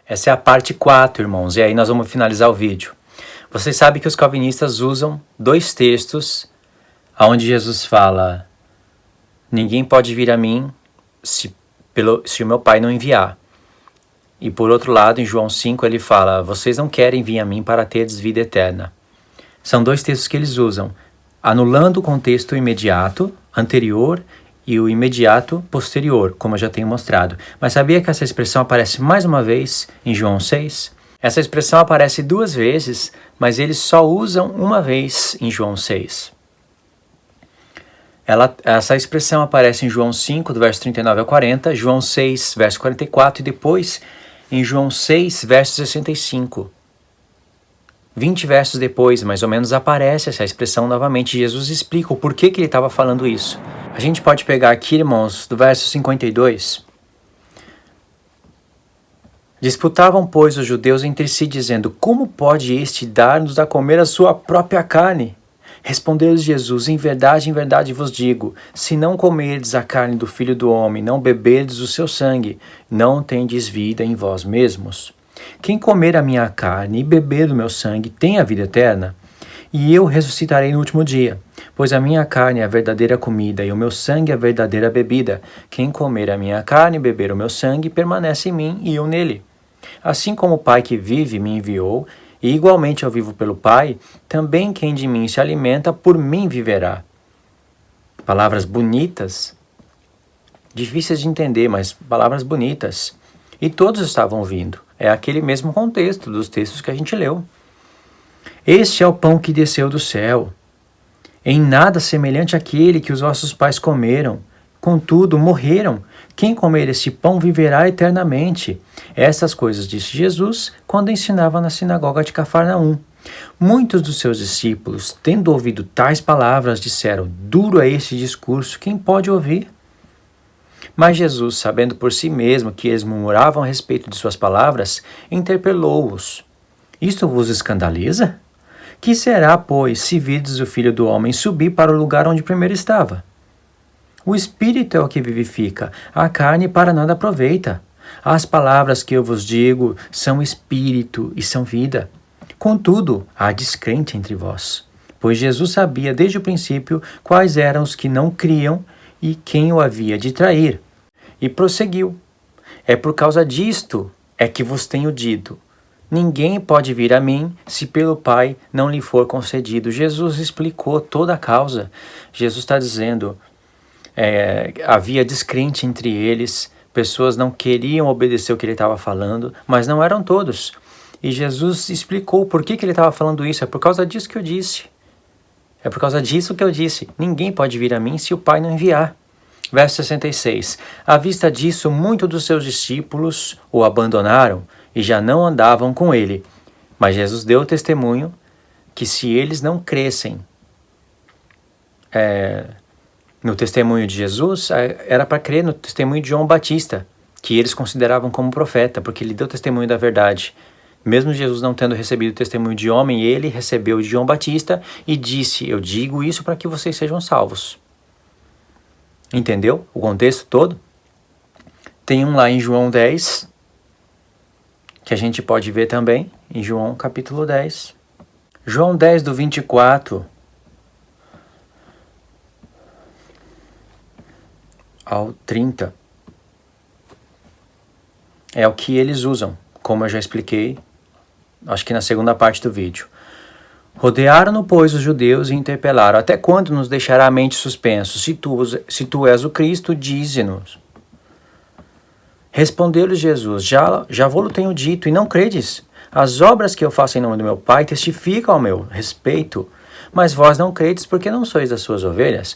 Essa é a parte 4, irmãos, e aí nós vamos finalizar o vídeo. Vocês sabem que os calvinistas usam dois textos onde Jesus fala: ninguém pode vir a mim se o meu Pai não enviar. E por outro lado, em João 5, ele fala: vocês não querem vir a mim para teres vida eterna. São dois textos que eles usam, anulando o contexto imediato, anterior, e o imediato posterior, como eu já tenho mostrado. Mas sabia que essa expressão aparece mais uma vez em João 6? Essa expressão aparece duas vezes, mas eles só usam uma vez em João 6. Essa expressão aparece em João 5, do verso 39 ao 40, João 6, verso 44, e depois em João 6, verso 65. 20 versos depois, mais ou menos, aparece essa expressão novamente. Jesus explica o porquê que ele estava falando isso. A gente pode pegar aqui, irmãos, do verso 52. Disputavam, pois, os judeus entre si, dizendo: como pode este dar-nos a comer a sua própria carne? Respondeu-lhes Jesus: em verdade vos digo, se não comerdes a carne do Filho do Homem, não beberdes o seu sangue, não tendes vida em vós mesmos. Quem comer a minha carne e beber do meu sangue tem a vida eterna, e eu ressuscitarei no último dia. Pois a minha carne é a verdadeira comida e o meu sangue é a verdadeira bebida. Quem comer a minha carne e beber o meu sangue permanece em mim e eu nele. Assim como o Pai que vive me enviou, e igualmente eu vivo pelo Pai, também quem de mim se alimenta, por mim viverá. Palavras bonitas, difíceis de entender, mas palavras bonitas. E todos estavam ouvindo. É aquele mesmo contexto dos textos que a gente leu. Este é o pão que desceu do céu, em nada semelhante àquele que os vossos pais comeram. Contudo, morreram. Quem comer este pão viverá eternamente. Estas coisas disse Jesus quando ensinava na sinagoga de Cafarnaum. Muitos dos seus discípulos, tendo ouvido tais palavras, disseram: duro é este discurso, quem pode ouvir? Mas Jesus, sabendo por si mesmo que eles murmuravam a respeito de suas palavras, interpelou-os: isto vos escandaliza? Que será, pois, se virdes o Filho do Homem subir para o lugar onde primeiro estava? O Espírito é o que vivifica, a carne para nada aproveita. As palavras que eu vos digo são Espírito e são vida. Contudo, há descrente entre vós, pois Jesus sabia desde o princípio quais eram os que não criam e quem o havia de trair. E prosseguiu: é por causa disto é que vos tenho dito: ninguém pode vir a mim se pelo Pai não lhe for concedido. Jesus explicou toda a causa. Jesus está dizendo, havia descrente entre eles, pessoas não queriam obedecer o que ele estava falando, mas não eram todos. E Jesus explicou por que ele estava falando isso. É por causa disso que eu disse. É por causa disso que eu disse: ninguém pode vir a mim se o Pai não enviar. Verso 66. À vista disso, muitos dos seus discípulos o abandonaram e já não andavam com ele. Mas Jesus deu testemunho que se eles não crescem no testemunho de Jesus, era para crer no testemunho de João Batista, que eles consideravam como profeta, porque ele deu testemunho da verdade. Mesmo Jesus não tendo recebido o testemunho de homem, ele recebeu de João Batista e disse: eu digo isso para que vocês sejam salvos. Entendeu o contexto todo? Tem um lá em João 10, que a gente pode ver também, em João capítulo 10. João 10, do 24 ao 30. É o que eles usam, como eu já expliquei, acho que na segunda parte do vídeo. Rodearam-no, pois, os judeus e interpelaram: até quando nos deixará a mente suspenso? Se tu és o Cristo, dize-nos. Respondeu-lhes Jesus: já vou-lo tenho dito, e não credes? As obras que eu faço em nome do meu Pai testificam ao meu respeito, mas vós não credes porque não sois das suas ovelhas.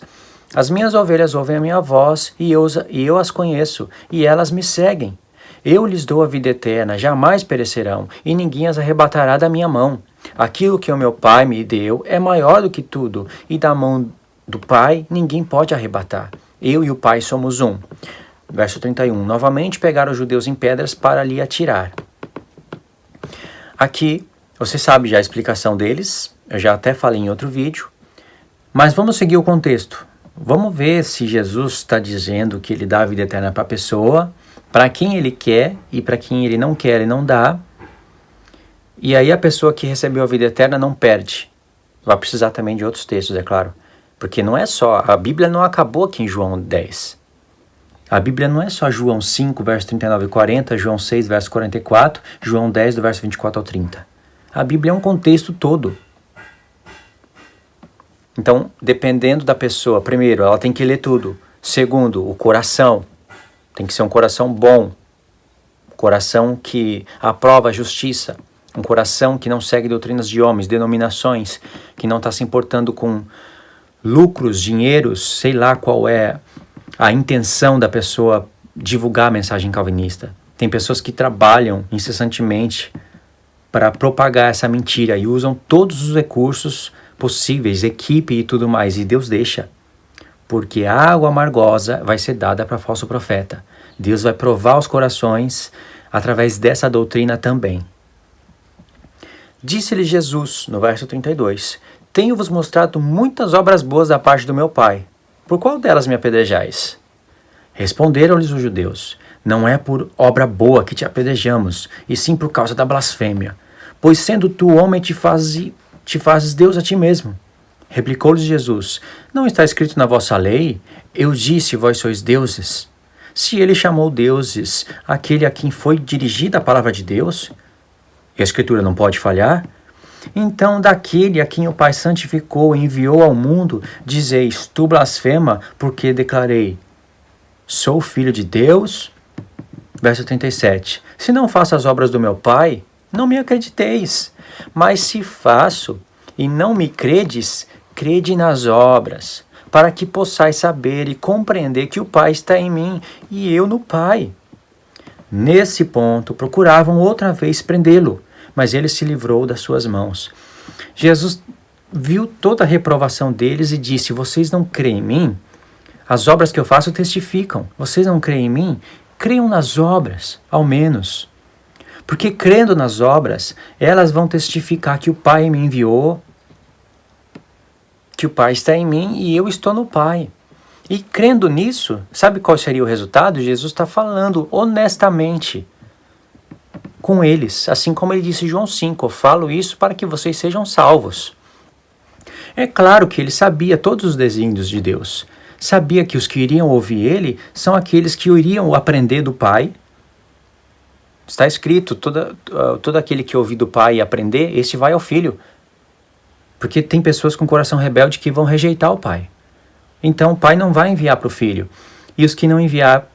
As minhas ovelhas ouvem a minha voz, e eu as conheço, e elas me seguem. Eu lhes dou a vida eterna, jamais perecerão, e ninguém as arrebatará da minha mão. Aquilo que o meu Pai me deu é maior do que tudo, e da mão do Pai ninguém pode arrebatar. Eu e o Pai somos um. Verso 31. Novamente pegaram os judeus em pedras para lhe atirar. Aqui, você sabe já a explicação deles, eu já até falei em outro vídeo, mas vamos seguir o contexto. Vamos ver se Jesus está dizendo que ele dá a vida eterna para a pessoa, Para quem ele quer e para quem ele não quer, ele não dá. E aí a pessoa que recebeu a vida eterna não perde. Vai precisar também de outros textos, é claro. Porque não é só, a Bíblia não acabou aqui em João 10. A Bíblia não é só João 5, verso 39 e 40, João 6, verso 44, João 10, do verso 24 ao 30. A Bíblia é um contexto todo. Então, dependendo da pessoa, primeiro, ela tem que ler tudo. Segundo, o coração. Tem que ser um coração bom. Um coração que aprova a justiça. Um coração que não segue doutrinas de homens, denominações, que não está se importando com lucros, dinheiros, sei lá qual é a intenção da pessoa divulgar a mensagem calvinista. Tem pessoas que trabalham incessantemente para propagar essa mentira e usam todos os recursos possíveis, equipe e tudo mais, e Deus deixa. Porque a água amargosa vai ser dada para falso profeta. Deus vai provar os corações através dessa doutrina também. Disse-lhe Jesus, no verso 32, tenho-vos mostrado muitas obras boas da parte do meu Pai. Por qual delas me apedrejais? Responderam-lhes os judeus, não é por obra boa que te apedrejamos, e sim por causa da blasfêmia. Pois sendo tu homem, te fazes Deus a ti mesmo. Replicou-lhes Jesus, não está escrito na vossa lei? Eu disse, vós sois deuses. Se ele chamou deuses aquele a quem foi dirigida a palavra de Deus, e a Escritura não pode falhar, então daquele a quem o Pai santificou e enviou ao mundo, dizeis, tu blasfema, porque declarei, sou filho de Deus? Verso 37, se não faço as obras do meu Pai, não me acrediteis, mas se faço e não me credes, crede nas obras, para que possais saber e compreender que o Pai está em mim e eu no Pai. Nesse ponto, procuravam outra vez prendê-lo, mas ele se livrou das suas mãos. Jesus viu toda a reprovação deles e disse, vocês não creem em mim? As obras que eu faço testificam. Vocês não creem em mim? Creiam nas obras, ao menos. Porque crendo nas obras, elas vão testificar que o Pai me enviou, que o Pai está em mim e eu estou no Pai. E crendo nisso, sabe qual seria o resultado? Jesus está falando honestamente com eles, assim como ele disse em João 5, eu falo isso para que vocês sejam salvos. É claro que ele sabia todos os desígnios de Deus. Sabia que os que iriam ouvir ele são aqueles que iriam aprender do Pai. Está escrito, todo aquele que ouvir do Pai e aprender, esse vai ao Filho. Porque tem pessoas com coração rebelde que vão rejeitar o Pai. Então o Pai não vai enviar para o Filho. E os que não enviar,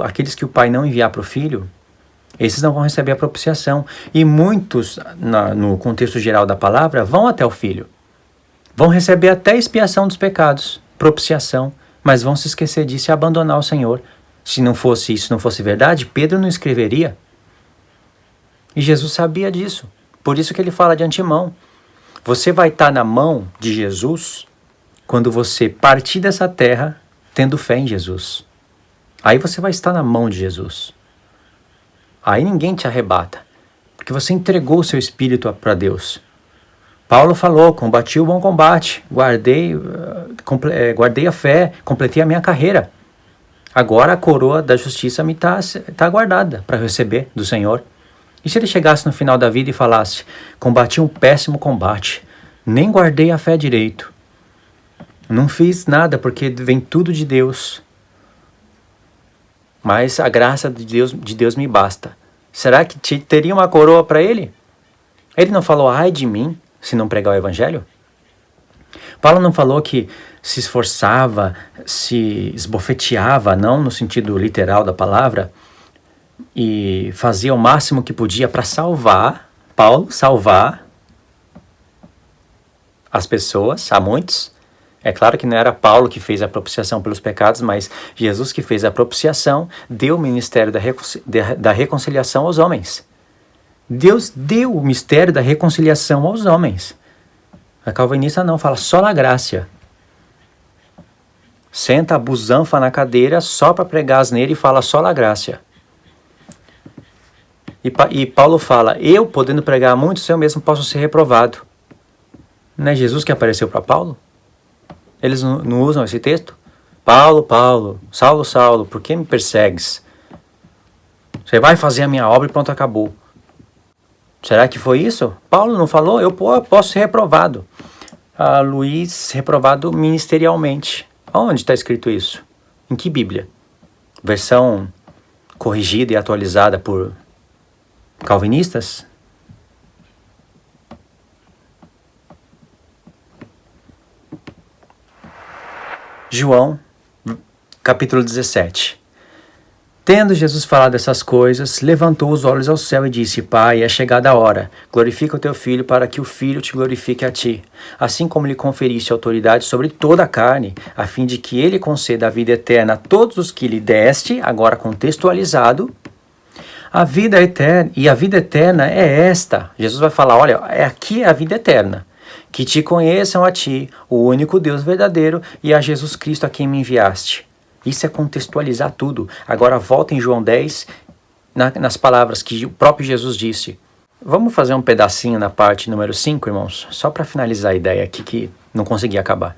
aqueles que o Pai não enviar para o Filho, esses não vão receber a propiciação. E muitos, no contexto geral da palavra, vão até o Filho. Vão receber até a expiação dos pecados, propiciação, mas vão se esquecer disso e abandonar o Senhor. Se não fosse isso, não fosse verdade, Pedro não escreveria. E Jesus sabia disso. Por isso que ele fala de antemão. Você vai estar na mão de Jesus quando você partir dessa terra tendo fé em Jesus. Aí você vai estar na mão de Jesus. Aí ninguém te arrebata, porque você entregou o seu espírito para Deus. Paulo falou, combati o bom combate, guardei a fé, completei a minha carreira. Agora a coroa da justiça me tá guardada para receber do Senhor. E se ele chegasse no final da vida e falasse, combati um péssimo combate, nem guardei a fé direito, não fiz nada porque vem tudo de Deus, mas a graça de Deus me basta. Será que teria uma coroa para ele? Ele não falou, ai de mim, se não pregar o evangelho? Paulo não falou que se esforçava, se esbofeteava, não no sentido literal da palavra, e fazia o máximo que podia para salvar as pessoas, há muitos. É claro que não era Paulo que fez a propiciação pelos pecados, mas Jesus que fez a propiciação, deu o ministério da reconciliação aos homens. Deus deu o mistério da reconciliação aos homens. A calvinista não, fala só na graça. Senta a busanfa na só para pregar asneira e fala só na graça. E Paulo fala, eu podendo pregar a muitos, eu mesmo posso ser reprovado. Não é Jesus que apareceu para Paulo? Eles não usam esse texto? Paulo, Saulo, por que me persegues? Você vai fazer a minha obra e pronto, acabou. Será que foi isso? Paulo não falou? Eu posso ser reprovado. Luiz, reprovado ministerialmente. Onde está escrito isso? Em que Bíblia? Versão corrigida e atualizada por calvinistas? João, capítulo 17. Tendo Jesus falado essas coisas, levantou os olhos ao céu e disse: Pai, é chegada a hora. Glorifica o teu Filho, para que o Filho te glorifique a ti. Assim como lhe conferiste autoridade sobre toda a carne, a fim de que ele conceda a vida eterna a todos os que lhe deste, agora contextualizado. A vida eterna, e a vida eterna é esta. Jesus vai falar, olha, aqui é a vida eterna. Que te conheçam a ti, o único Deus verdadeiro, e a Jesus Cristo a quem me enviaste. Isso é contextualizar tudo. Agora volta em João 10, nas palavras que o próprio Jesus disse. Vamos fazer um pedacinho na parte número 5, irmãos? Só para finalizar a ideia aqui que não consegui acabar.